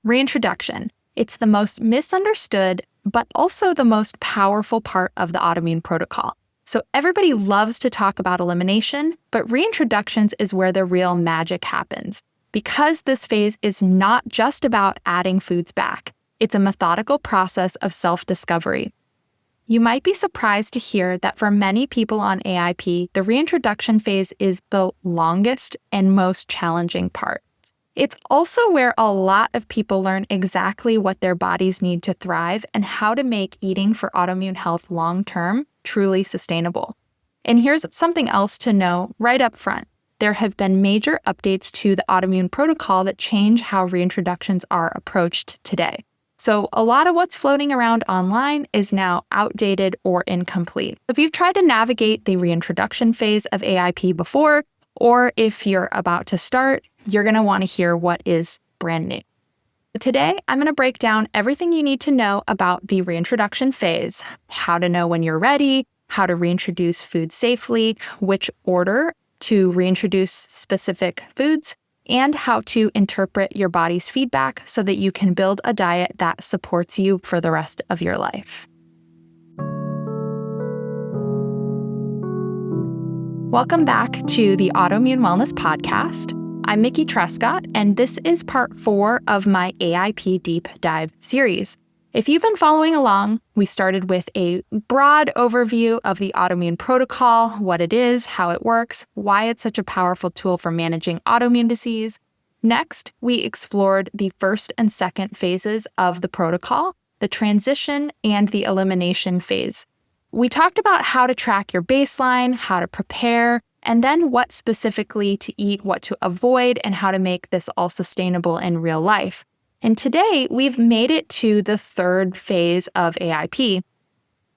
Reintroduction. It's the most misunderstood, but also the most powerful part of the autoimmune protocol. So everybody loves to talk about elimination, but reintroductions is where the real magic happens. Because this phase is not just about adding foods back, it's a methodical process of self-discovery. You might be surprised to hear that for many people on AIP, the reintroduction phase is the longest and most challenging part. It's also where a lot of people learn exactly what their bodies need to thrive and how to make eating for autoimmune health long-term truly sustainable. And here's something else to know right up front. There have been major updates to the Autoimmune Protocol that change how reintroductions are approached today. So a lot of what's floating around online is now outdated or incomplete. If you've tried to navigate the reintroduction phase of AIP before, or if you're about to start, you're going to want to hear what is brand new. Today, I'm going to break down everything you need to know about the reintroduction phase, how to know when you're ready, how to reintroduce foods safely, which order to reintroduce specific foods, and how to interpret your body's feedback so that you can build a diet that supports you for the rest of your life. Welcome back to the Autoimmune Wellness Podcast. I'm Trescott, and this is part 4 of my AIP Deep Dive series. If you've been following along, we started with a broad overview of the Autoimmune Protocol, what it is, how it works, why it's such a powerful tool for managing autoimmune disease. Next, we explored the first and second phases of the protocol, the transition and the elimination phase. We talked about how to track your baseline, how to prepare, and then what specifically to eat, what to avoid, and how to make this all sustainable in real life. And today, we've made it to the third phase of AIP.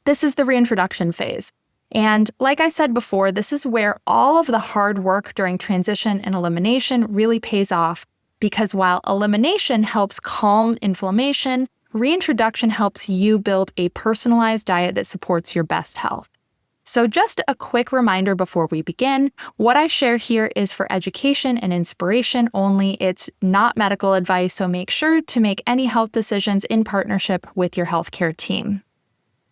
This is the reintroduction phase. And like I said before, this is where all of the hard work during transition and elimination really pays off, because while elimination helps calm inflammation, reintroduction helps you build a personalized diet that supports your best health. So just a quick reminder before we begin, what I share here is for education and inspiration only. It's not medical advice, so make sure to make any health decisions in partnership with your healthcare team.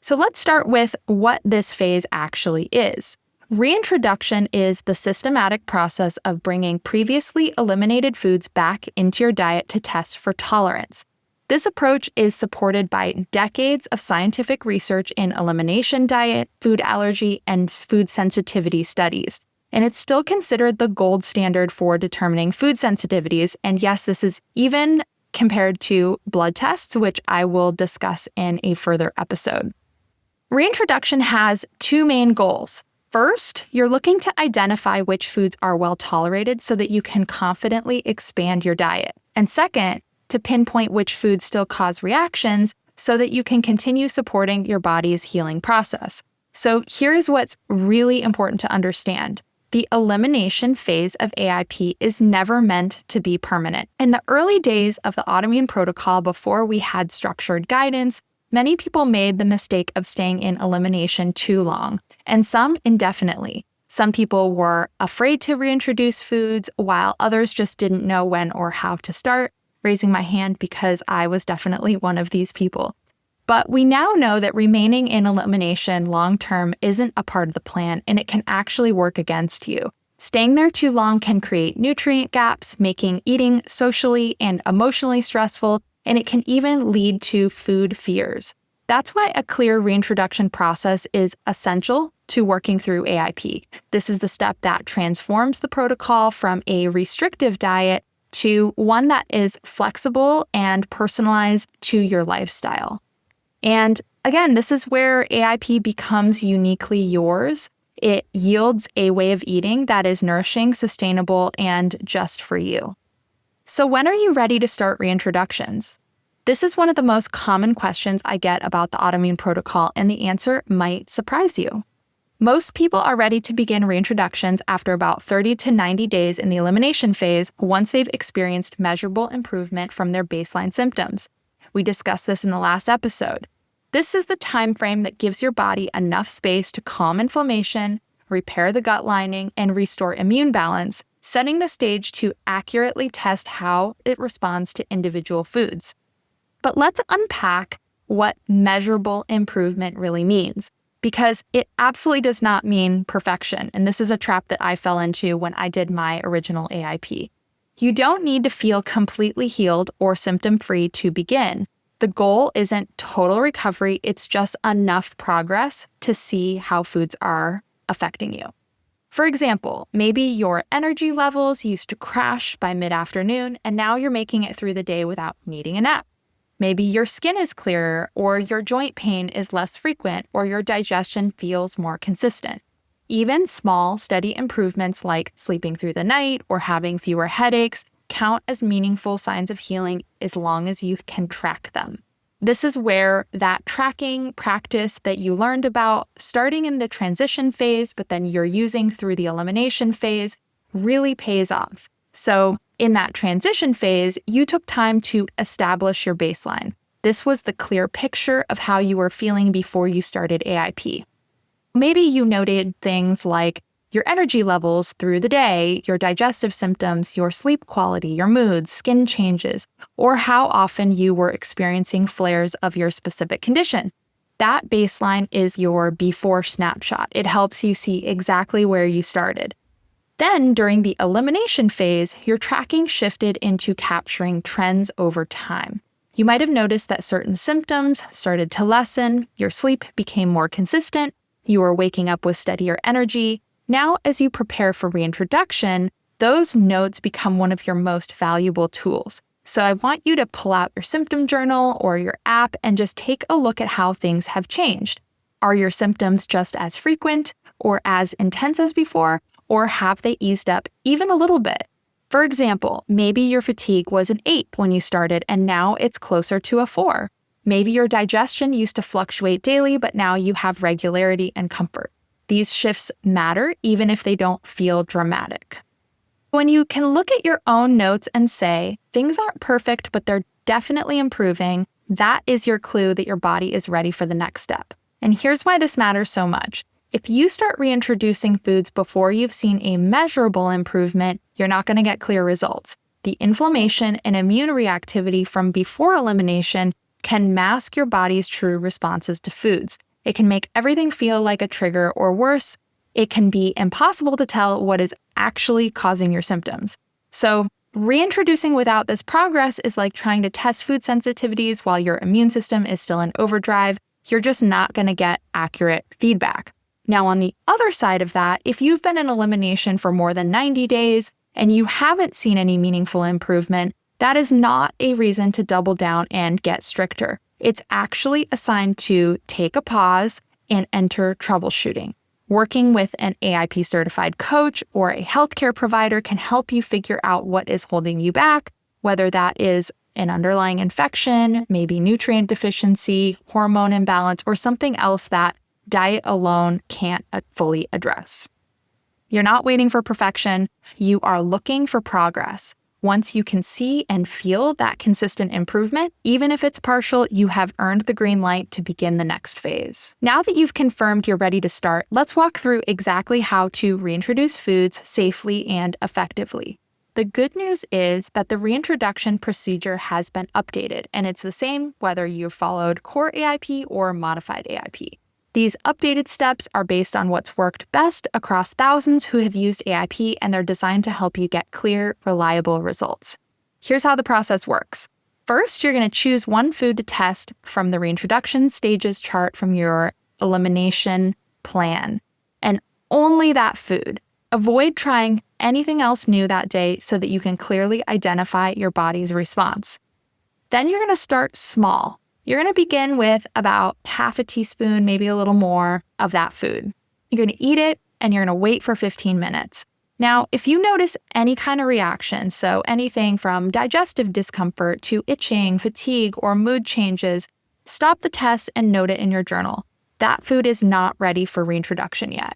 So let's start with what this phase actually is. Reintroduction is the systematic process of bringing previously eliminated foods back into your diet to test for tolerance. This approach is supported by decades of scientific research in elimination diet, food allergy, and food sensitivity studies. And it's still considered the gold standard for determining food sensitivities. And yes, this is even compared to blood tests, which I will discuss in a further episode. Reintroduction has 2 main goals. First, you're looking to identify which foods are well tolerated so that you can confidently expand your diet. And second, to pinpoint which foods still cause reactions so that you can continue supporting your body's healing process. So here's what's really important to understand. The elimination phase of AIP is never meant to be permanent. In the early days of the Autoimmune Protocol, before we had structured guidance, many people made the mistake of staying in elimination too long, and some indefinitely. Some people were afraid to reintroduce foods, while others just didn't know when or how to start. Raising my hand because I was definitely one of these people. But we now know that remaining in elimination long-term isn't a part of the plan, and it can actually work against you. Staying there too long can create nutrient gaps, making eating socially and emotionally stressful, and it can even lead to food fears. That's why a clear reintroduction process is essential to working through AIP. This is the step that transforms the protocol from a restrictive diet to one that is flexible and personalized to your lifestyle. And again, this is where AIP becomes uniquely yours. It yields a way of eating that is nourishing, sustainable, and just for you. So when are you ready to start reintroductions? This is one of the most common questions I get about the Autoimmune Protocol, and the answer might surprise you. Most people are ready to begin reintroductions after about 30 to 90 days in the elimination phase once they've experienced measurable improvement from their baseline symptoms. We discussed this in the last episode. This is the time frame that gives your body enough space to calm inflammation, repair the gut lining, and restore immune balance setting the stage to accurately test how it responds to individual foods. But let's unpack what measurable improvement really means, because it absolutely does not mean perfection. And this is a trap that I fell into when I did my original AIP. You don't need to feel completely healed or symptom-free to begin. The goal isn't total recovery, it's just enough progress to see how foods are affecting you. For example, maybe your energy levels used to crash by mid-afternoon, and now you're making it through the day without needing a nap. Maybe your skin is clearer, or your joint pain is less frequent, or your digestion feels more consistent. Even small, steady improvements like sleeping through the night or having fewer headaches count as meaningful signs of healing as long as you can track them. This is where that tracking practice that you learned about starting in the transition phase, but then you're using through the elimination phase, really pays off. So in that transition phase, you took time to establish your baseline. This was the clear picture of how you were feeling before you started AIP. Maybe you noted things like your energy levels through the day, your digestive symptoms, your sleep quality, your moods, skin changes, or how often you were experiencing flares of your specific condition. That baseline is your before snapshot. It helps you see exactly where you started. Then, during the elimination phase, your tracking shifted into capturing trends over time. You might have noticed that certain symptoms started to lessen, your sleep became more consistent, you were waking up with steadier energy. Now, as you prepare for reintroduction, those notes become one of your most valuable tools. So I want you to pull out your symptom journal or your app and just take a look at how things have changed. Are your symptoms just as frequent or as intense as before, or have they eased up even a little bit? For example, maybe your fatigue was an 8 when you started and now it's closer to a 4. Maybe your digestion used to fluctuate daily, but now you have regularity and comfort. These shifts matter even if they don't feel dramatic. When you can look at your own notes and say, things aren't perfect, but they're definitely improving, that is your clue that your body is ready for the next step. And here's why this matters so much. If you start reintroducing foods before you've seen a measurable improvement, you're not going to get clear results. The inflammation and immune reactivity from before elimination can mask your body's true responses to foods. It can make everything feel like a trigger, or worse, it can be impossible to tell what is actually causing your symptoms. So, reintroducing without this progress is like trying to test food sensitivities while your immune system is still in overdrive. You're just not going to get accurate feedback. Now, on the other side of that, if you've been in elimination for more than 90 days and you haven't seen any meaningful improvement, that is not a reason to double down and get stricter. It's actually a sign to take a pause and enter troubleshooting. Working with an AIP certified coach or a healthcare provider can help you figure out what is holding you back, whether that is an underlying infection, maybe nutrient deficiency, hormone imbalance, or something else that diet alone can't fully address. You're not waiting for perfection, you are looking for progress. Once you can see and feel that consistent improvement, even if it's partial, you have earned the green light to begin the next phase. Now that you've confirmed you're ready to start, let's walk through exactly how to reintroduce foods safely and effectively. The good news is that the reintroduction procedure has been updated, and it's the same whether you've followed core AIP or modified AIP. These updated steps are based on what's worked best across thousands who have used AIP, and they're designed to help you get clear, reliable results. Here's how the process works. First, you're going to choose one food to test from the reintroduction stages chart from your elimination plan, and only that food. Avoid trying anything else new that day so that you can clearly identify your body's response. Then you're going to start small. You're going to begin with about half a teaspoon, maybe a little more of that food. You're going to eat it and you're going to wait for 15 minutes. Now, if you notice any kind of reaction, so anything from digestive discomfort to itching, fatigue, or mood changes, stop the test and note it in your journal. That food is not ready for reintroduction yet.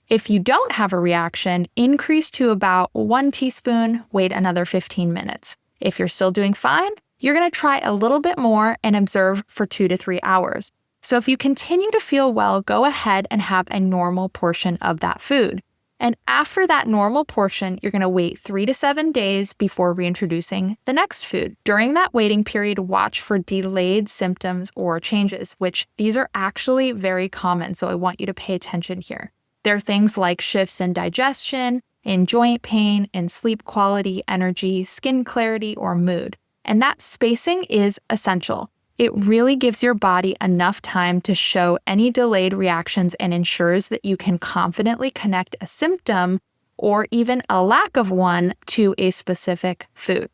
If you don't have a reaction, increase to about 1 teaspoon, wait another 15 minutes. If you're still doing fine, you're going to try a little bit more and observe for 2 to 3 hours. So if you continue to feel well, go ahead and have a normal portion of that food. And after that normal portion, you're going to wait 3 to 7 days before reintroducing the next food. During that waiting period, watch for delayed symptoms or changes, which these are actually very common. So I want you to pay attention here. There are things like shifts in digestion, in joint pain, in sleep quality, energy, skin clarity, or mood. And that spacing is essential. It really gives your body enough time to show any delayed reactions and ensures that you can confidently connect a symptom or even a lack of one to a specific food.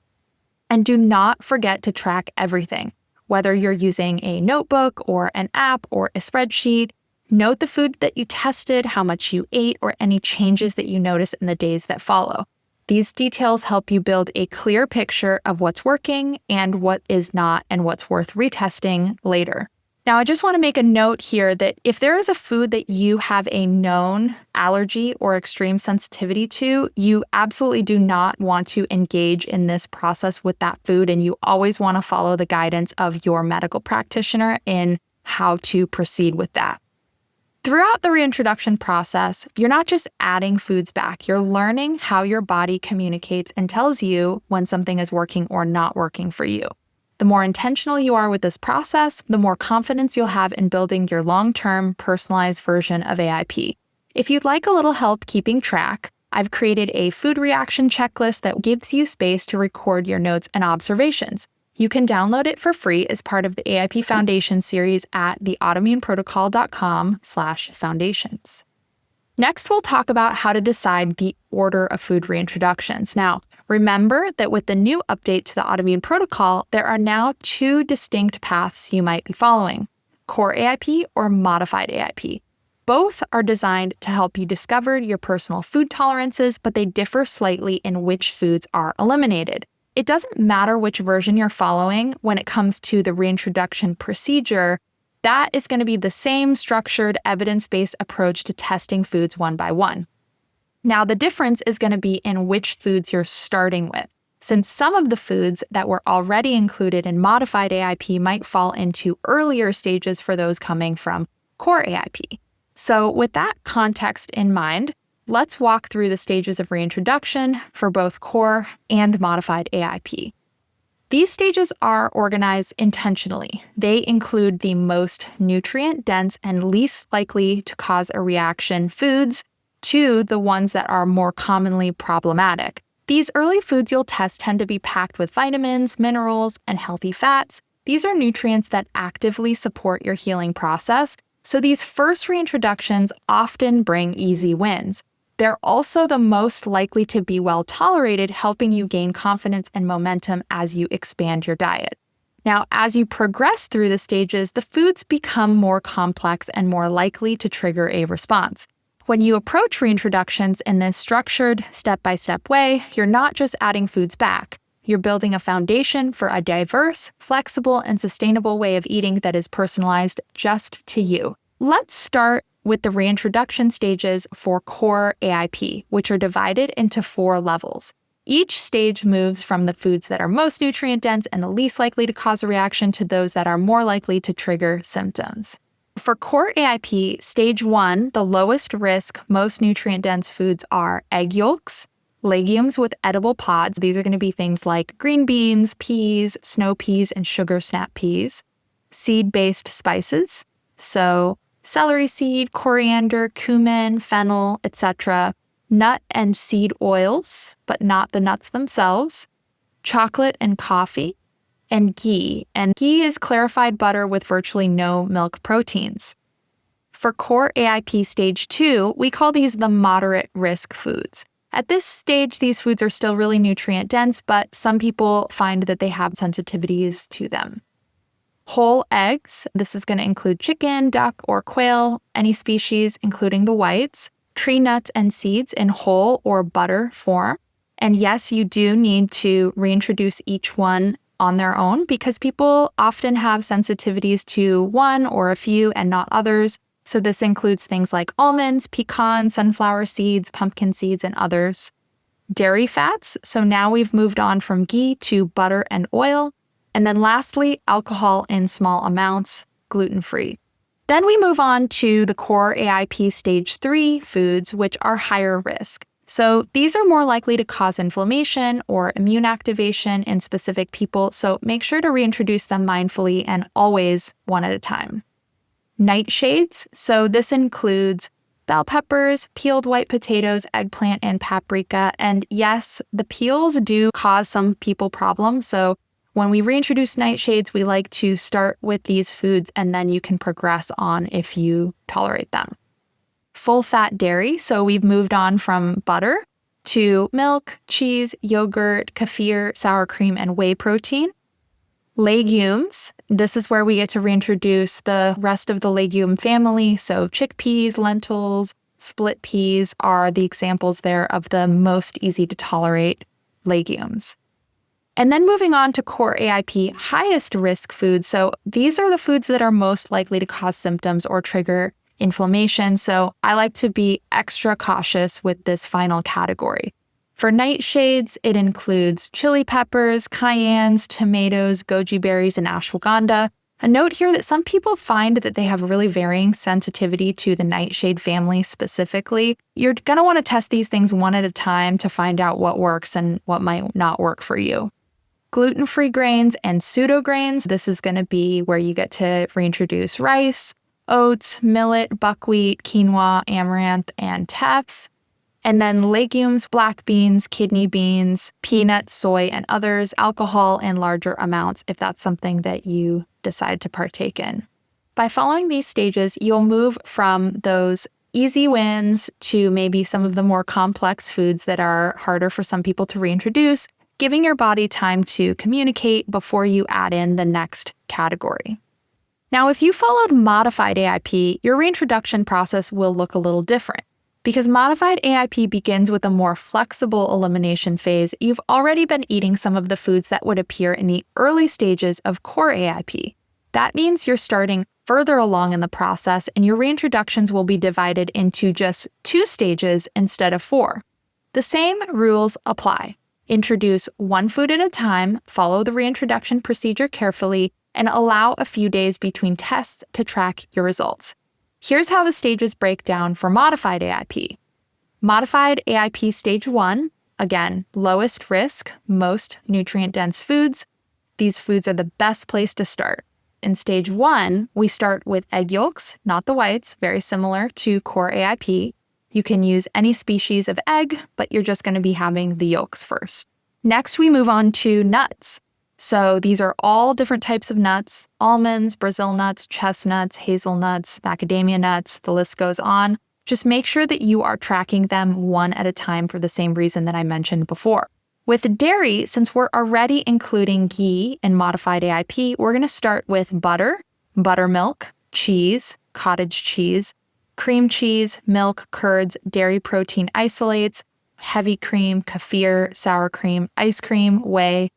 And do not forget to track everything. Whether you're using a notebook or an app or a spreadsheet, note the food that you tested, how much you ate, or any changes that you notice in the days that follow. These details help you build a clear picture of what's working and what is not and what's worth retesting later. Now, I just want to make a note here that if there is a food that you have a known allergy or extreme sensitivity to, you absolutely do not want to engage in this process with that food, and you always want to follow the guidance of your medical practitioner in how to proceed with that. Throughout the reintroduction process, you're not just adding foods back, you're learning how your body communicates and tells you when something is working or not working for you. The more intentional you are with this process, the more confidence you'll have in building your long-term personalized version of AIP. If you'd like a little help keeping track, I've created a food reaction checklist that gives you space to record your notes and observations. You can download it for free as part of the AIP Foundation series at theautoimmuneprotocol.com/foundations. Next, we'll talk about how to decide the order of food reintroductions. Now, remember that with the new update to the Autoimmune Protocol, there are now 2 distinct paths you might be following: core AIP or modified AIP. Both are designed to help you discover your personal food tolerances, but they differ slightly in which foods are eliminated. It doesn't matter which version you're following when it comes to the reintroduction procedure. That is going to be the same structured, evidence-based approach to testing foods one by one. Now, the difference is going to be in which foods you're starting with, since some of the foods that were already included in modified AIP might fall into earlier stages for those coming from core AIP. So with that context in mind, let's walk through the stages of reintroduction for both core and modified AIP. These stages are organized intentionally. They include the most nutrient-dense and least likely to cause a reaction foods to the ones that are more commonly problematic. These early foods you'll test tend to be packed with vitamins, minerals, and healthy fats. These are nutrients that actively support your healing process, so these first reintroductions often bring easy wins. They're also the most likely to be well tolerated, helping you gain confidence and momentum as you expand your diet. Now, as you progress through the stages, the foods become more complex and more likely to trigger a response. When you approach reintroductions in this structured, step-by-step way, you're not just adding foods back. You're building a foundation for a diverse, flexible, and sustainable way of eating that is personalized just to you. Let's start with the reintroduction stages for core AIP, which are divided into 4 levels. Each stage moves from the foods that are most nutrient-dense and the least likely to cause a reaction to those that are more likely to trigger symptoms. For core AIP, stage 1, the lowest risk, most nutrient-dense foods are egg yolks, legumes with edible pods. These are going to be things like green beans, peas, snow peas, and sugar snap peas. Seed-based spices, so celery seed, coriander, cumin, fennel, etc. Nut and seed oils, but not the nuts themselves. Chocolate and coffee. And ghee. And ghee is clarified butter with virtually no milk proteins. For core AIP stage 2, we call these the moderate risk foods. At this stage, these foods are still really nutrient dense, but some people find that they have sensitivities to them. Whole eggs, this is going to include chicken, duck, or quail, any species, including the whites. Tree nuts and seeds in whole or butter form. And yes, you do need to reintroduce each one on their own because people often have sensitivities to one or a few and not others. So this includes things like almonds, pecans, sunflower seeds, pumpkin seeds, and others. Dairy fats, so now we've moved on from ghee to butter and oil. And then lastly, alcohol in small amounts, gluten-free. Then we move on to the core AIP stage 3 foods, which are higher risk. So these are more likely to cause inflammation or immune activation in specific people, so make sure to reintroduce them mindfully and always one at a time. Nightshades, so this includes bell peppers, peeled white potatoes, eggplant, and paprika. And yes, the peels do cause some people problems, so when we reintroduce nightshades, we like to start with these foods and then you can progress on if you tolerate them. Full-fat dairy, so we've moved on from butter to milk, cheese, yogurt, kefir, sour cream, and whey protein. Legumes, this is where we get to reintroduce the rest of the legume family, so chickpeas, lentils, split peas are the examples there of the most easy to tolerate legumes. And then moving on to core AIP highest risk foods. So these are the foods that are most likely to cause symptoms or trigger inflammation. So I like to be extra cautious with this final category. For nightshades, it includes chili peppers, cayennes, tomatoes, goji berries, and ashwagandha. A note here that some people find that they have really varying sensitivity to the nightshade family specifically. You're going to want to test these things one at a time to find out what works and what might not work for you. Gluten-free grains and pseudo-grains, this is going to be where you get to reintroduce rice, oats, millet, buckwheat, quinoa, amaranth, and teff. And then legumes, black beans, kidney beans, peanuts, soy, and others, alcohol in larger amounts if that's something that you decide to partake in. By following these stages, you'll move from those easy wins to maybe some of the more complex foods that are harder for some people to reintroduce, giving your body time to communicate before you add in the next category. Now, if you followed modified AIP, your reintroduction process will look a little different. Because modified AIP begins with a more flexible elimination phase, you've already been eating some of the foods that would appear in the early stages of core AIP. That means you're starting further along in the process and your reintroductions will be divided into just 2 stages instead of 4. The same rules apply. Introduce one food at a time, follow the reintroduction procedure carefully, and allow a few days between tests to track your results. Here's how the stages break down for modified AIP. Modified AIP stage 1, again, lowest risk, most nutrient-dense foods. These foods are the best place to start. In stage 1, we start with egg yolks, not the whites, very similar to core AIP. You can use any species of egg, but you're just going to be having the yolks first. Next, we move on to nuts. So these are all different types of nuts: almonds, Brazil nuts, chestnuts, hazelnuts, macadamia nuts, the list goes on. Just make sure that you are tracking them one at a time for the same reason that I mentioned before. With dairy, since we're already including ghee in modified AIP, we're going to start with butter, buttermilk, cheese, cottage cheese, cream cheese, milk, curds, dairy protein isolates, heavy cream, kefir, sour cream, ice cream, whey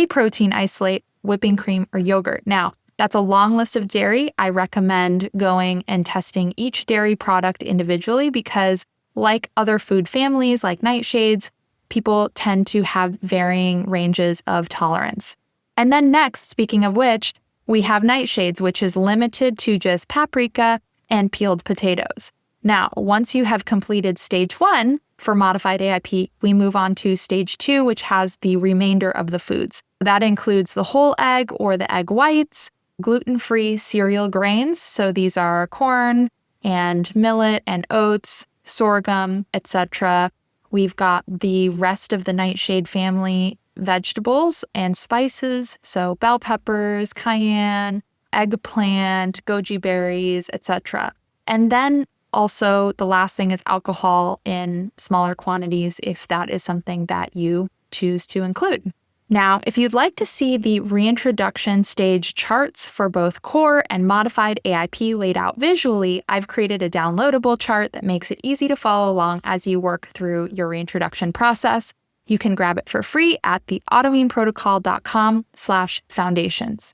protein isolate, whipping cream, or yogurt. Now, that's a long list of dairy. I recommend going and testing each dairy product individually because, like other food families like nightshades, people tend to have varying ranges of tolerance. And then next, speaking of which, we have nightshades, which is limited to just paprika and peeled potatoes. Now, once you have completed stage 1 for modified AIP, we move on to stage 2, which has the remainder of the foods. That includes the whole egg or the egg whites, gluten-free cereal grains. So these are corn and millet and oats, sorghum, etc. We've got the rest of the nightshade family vegetables and spices. So bell peppers, cayenne, eggplant, goji berries, etc. And then also, the last thing is alcohol in smaller quantities if that is something that you choose to include. Now, if you'd like to see the reintroduction stage charts for both core and modified AIP laid out visually, I've created a downloadable chart that makes it easy to follow along as you work through your reintroduction process. You can grab it for free at the autoimmuneprotocol.com/foundations.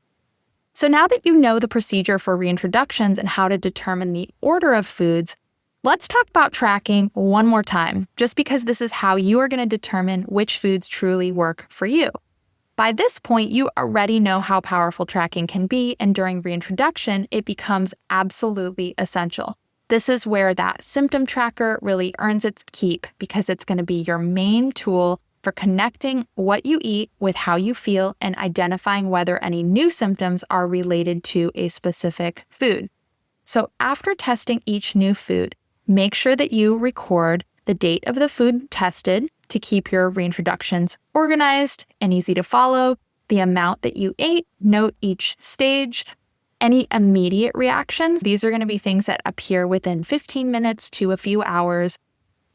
So now that you know the procedure for reintroductions and how to determine the order of foods, let's talk about tracking one more time, just because this is how you are going to determine which foods truly work for you. By this point, you already know how powerful tracking can be, and during reintroduction, it becomes absolutely essential. This is where that symptom tracker really earns its keep because it's going to be your main tool for connecting what you eat with how you feel and identifying whether any new symptoms are related to a specific food. So after testing each new food, make sure that you record the date of the food tested to keep your reintroductions organized and easy to follow, the amount that you ate, note each stage, any immediate reactions. These are going to be things that appear within 15 minutes to a few hours,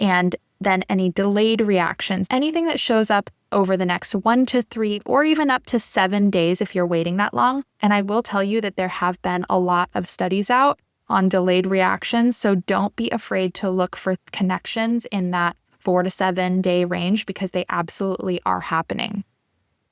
and then any delayed reactions, anything that shows up over the next 1 to 3 or even up to 7 days if you're waiting that long. And I will tell you that there have been a lot of studies out on delayed reactions, so don't be afraid to look for connections in that 4 to 7 day range because they absolutely are happening.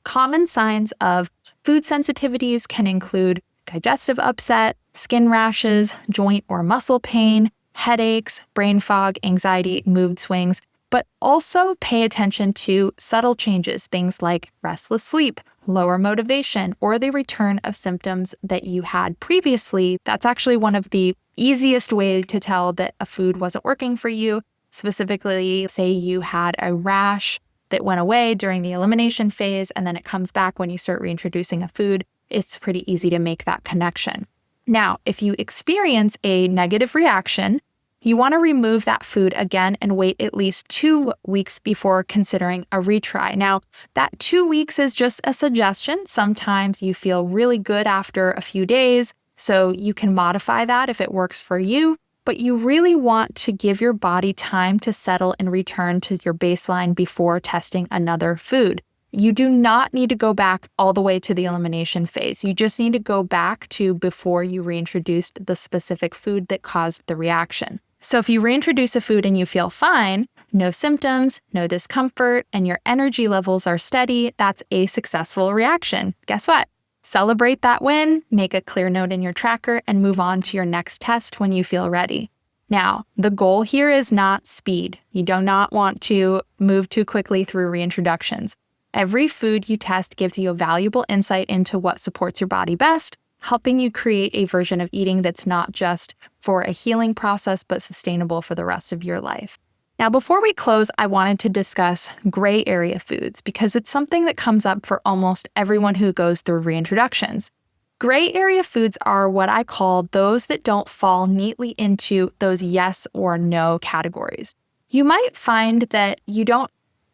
Common signs of food sensitivities can include digestive upset, skin rashes, joint or muscle pain, headaches, brain fog, anxiety, mood swings, but also pay attention to subtle changes, things like restless sleep, lower motivation, or the return of symptoms that you had previously. That's actually one of the easiest ways to tell that a food wasn't working for you. Specifically, say you had a rash that went away during the elimination phase and then it comes back when you start reintroducing a food. It's pretty easy to make that connection. Now, if you experience a negative reaction, you want to remove that food again and wait at least 2 weeks before considering a retry. Now, that 2 weeks is just a suggestion. Sometimes you feel really good after a few days, so you can modify that if it works for you. But you really want to give your body time to settle and return to your baseline before testing another food. You do not need to go back all the way to the elimination phase. You just need to go back to before you reintroduced the specific food that caused the reaction. So if you reintroduce a food and you feel fine, no symptoms, no discomfort, and your energy levels are steady, that's a successful reaction. Guess what? Celebrate that win, make a clear note in your tracker, and move on to your next test when you feel ready. Now, the goal here is not speed. You do not want to move too quickly through reintroductions. Every food you test gives you a valuable insight into what supports your body best, helping you create a version of eating that's not just for a healing process, but sustainable for the rest of your life. Now, before we close, I wanted to discuss gray area foods because it's something that comes up for almost everyone who goes through reintroductions. Gray area foods are what I call those that don't fall neatly into those yes or no categories. You might find that you don't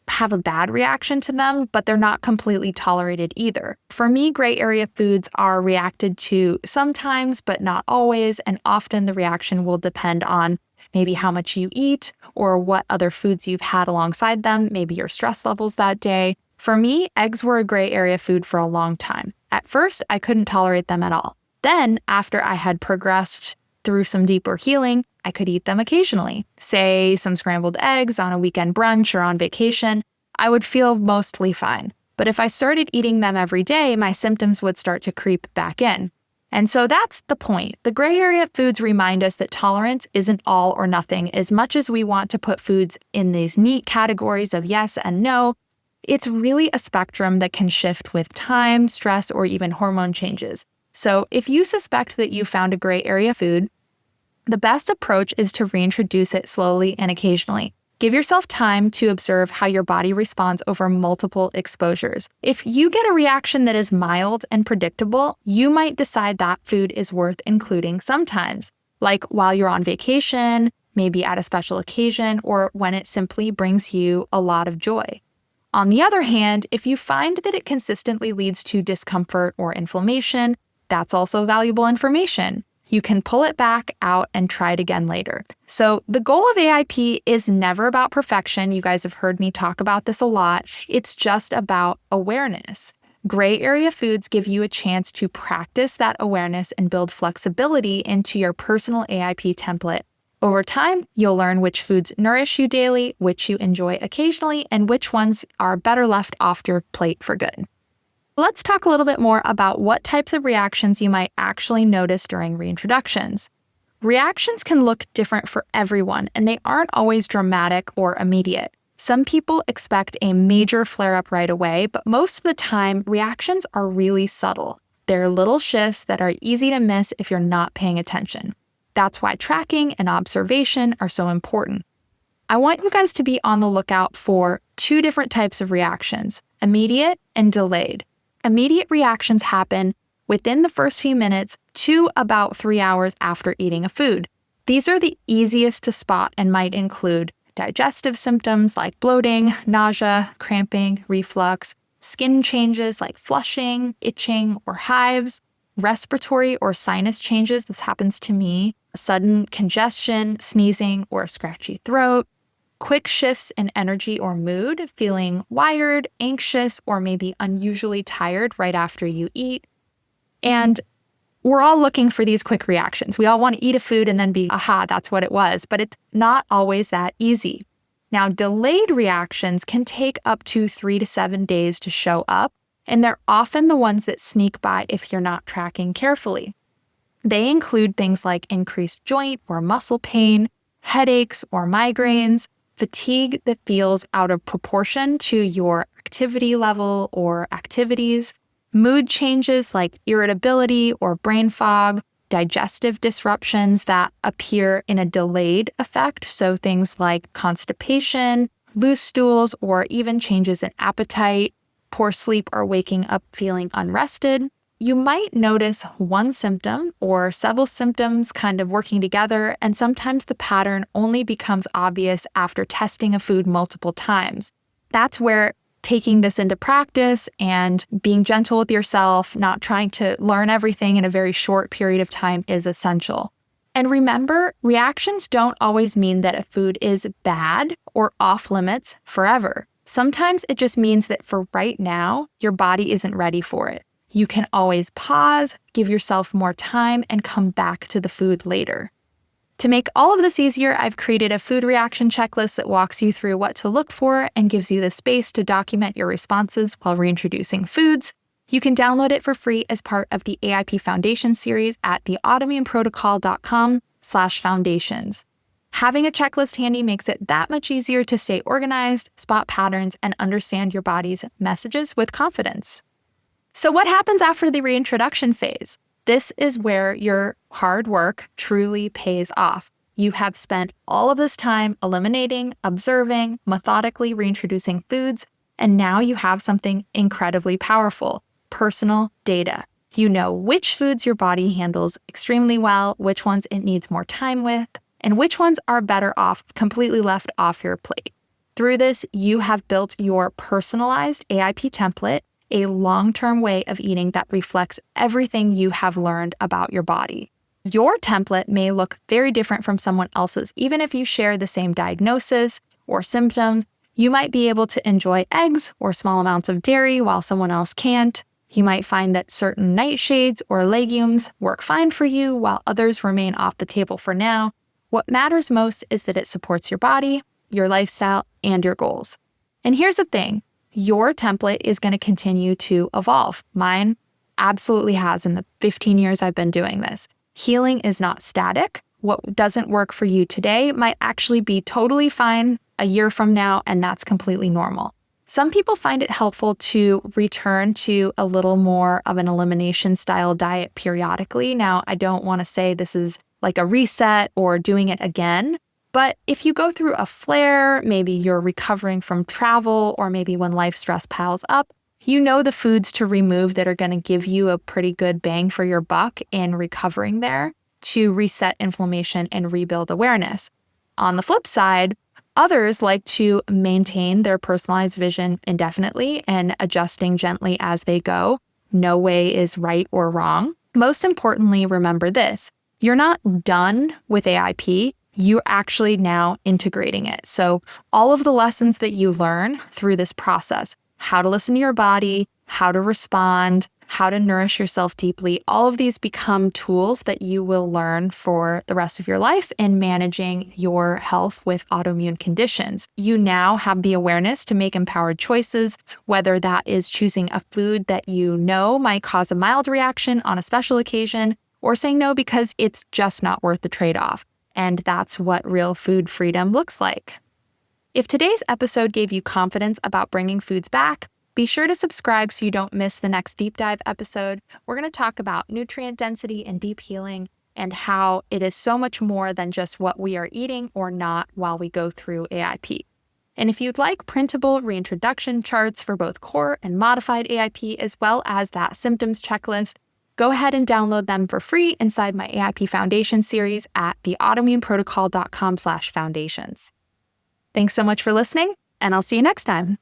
have a bad reaction to them, but they're not completely tolerated either. For me, gray area foods are reacted to sometimes, but not always, and often the reaction will depend on maybe how much you eat or what other foods you've had alongside them, maybe your stress levels that day. For me, eggs were a gray area food for a long time. At first, I couldn't tolerate them at all. Then, after I had progressed through some deeper healing, I could eat them occasionally. Say some scrambled eggs on a weekend brunch or on vacation, I would feel mostly fine. But if I started eating them every day, my symptoms would start to creep back in. And so that's the point. The gray area foods remind us that tolerance isn't all or nothing. As much as we want to put foods in these neat categories of yes and no, it's really a spectrum that can shift with time, stress, or even hormone changes. So if you suspect that you found a gray area food, the best approach is to reintroduce it slowly and occasionally. Give yourself time to observe how your body responds over multiple exposures. If you get a reaction that is mild and predictable, you might decide that food is worth including sometimes, like while you're on vacation, maybe at a special occasion, or when it simply brings you a lot of joy. On the other hand, if you find that it consistently leads to discomfort or inflammation, that's also valuable information. You can pull it back out and try it again later. So the goal of AIP is never about perfection. You guys have heard me talk about this a lot. It's just about awareness. Gray area foods give you a chance to practice that awareness and build flexibility into your personal AIP template. Over time, you'll learn which foods nourish you daily, which you enjoy occasionally, and which ones are better left off your plate for good. Let's talk a little bit more about what types of reactions you might actually notice during reintroductions. Reactions can look different for everyone, and they aren't always dramatic or immediate. Some people expect a major flare-up right away, but most of the time, reactions are really subtle. They're little shifts that are easy to miss if you're not paying attention. That's why tracking and observation are so important. I want you guys to be on the lookout for 2 different types of reactions, immediate and delayed. Immediate reactions happen within the first few minutes to about 3 hours after eating a food. These are the easiest to spot and might include digestive symptoms like bloating, nausea, cramping, reflux, skin changes like flushing, itching, or hives, respiratory or sinus changes. This happens to me. Sudden congestion, sneezing, or a scratchy throat. Quick shifts in energy or mood, feeling wired, anxious, or maybe unusually tired right after you eat. And we're all looking for these quick reactions. We all want to eat a food and then be, aha, that's what it was. But it's not always that easy. Now, delayed reactions can take up to 3 to 7 days to show up, and they're often the ones that sneak by if you're not tracking carefully. They include things like increased joint or muscle pain, headaches or migraines, fatigue that feels out of proportion to your activity level or activities, mood changes like irritability or brain fog, digestive disruptions that appear in a delayed effect, so things like constipation, loose stools, or even changes in appetite, poor sleep or waking up feeling unrested. You might notice one symptom or several symptoms kind of working together, and sometimes the pattern only becomes obvious after testing a food multiple times. That's where taking this into practice and being gentle with yourself, not trying to learn everything in a very short period of time is essential. And remember, reactions don't always mean that a food is bad or off limits forever. Sometimes it just means that for right now, your body isn't ready for it. You can always pause, give yourself more time, and come back to the food later. To make all of this easier, I've created a food reaction checklist that walks you through what to look for and gives you the space to document your responses while reintroducing foods. You can download it for free as part of the AIP Foundation series at the autoimmuneprotocol.com/foundations. Having a checklist handy makes it that much easier to stay organized, spot patterns, and understand your body's messages with confidence. So what happens after the reintroduction phase? This is where your hard work truly pays off. You have spent all of this time eliminating, observing, methodically reintroducing foods, and now you have something incredibly powerful: personal data. You know which foods your body handles extremely well, which ones it needs more time with, and which ones are better off completely left off your plate. Through this, you have built your personalized AIP template, a long-term way of eating that reflects everything you have learned about your body. Your template may look very different from someone else's. Even if you share the same diagnosis or symptoms, you might be able to enjoy eggs or small amounts of dairy while someone else can't. You might find that certain nightshades or legumes work fine for you while others remain off the table for now. What matters most is that it supports your body, your lifestyle, and your goals. And here's the thing. Your template is going to continue to evolve. Mine absolutely has in the 15 years I've been doing this. Healing is not static. What doesn't work for you today might actually be totally fine a year from now, and that's completely normal. Some people find it helpful to return to a little more of an elimination style diet periodically. Now, I don't want to say this is like a reset or doing it again. But if you go through a flare, maybe you're recovering from travel, or maybe when life stress piles up, you know the foods to remove that are going to give you a pretty good bang for your buck in recovering there to reset inflammation and rebuild awareness. On the flip side, others like to maintain their personalized vision indefinitely and adjusting gently as they go. No way is right or wrong. Most importantly, remember this: you're not done with AIP. You're actually now integrating it. So all of the lessons that you learn through this process, how to listen to your body, how to respond, how to nourish yourself deeply, all of these become tools that you will learn for the rest of your life in managing your health with autoimmune conditions. You now have the awareness to make empowered choices, whether that is choosing a food that you know might cause a mild reaction on a special occasion, or saying no because it's just not worth the trade-off. And that's what real food freedom looks like. If today's episode gave you confidence about bringing foods back, be sure to subscribe so you don't miss the next deep dive episode. We're going to talk about nutrient density and deep healing and how it is so much more than just what we are eating or not while we go through AIP. And if you'd like printable reintroduction charts for both core and modified AIP, as well as that symptoms checklist, go ahead and download them for free inside my AIP Foundation series at theautoimmuneprotocol.com/foundations. Thanks so much for listening, and I'll see you next time.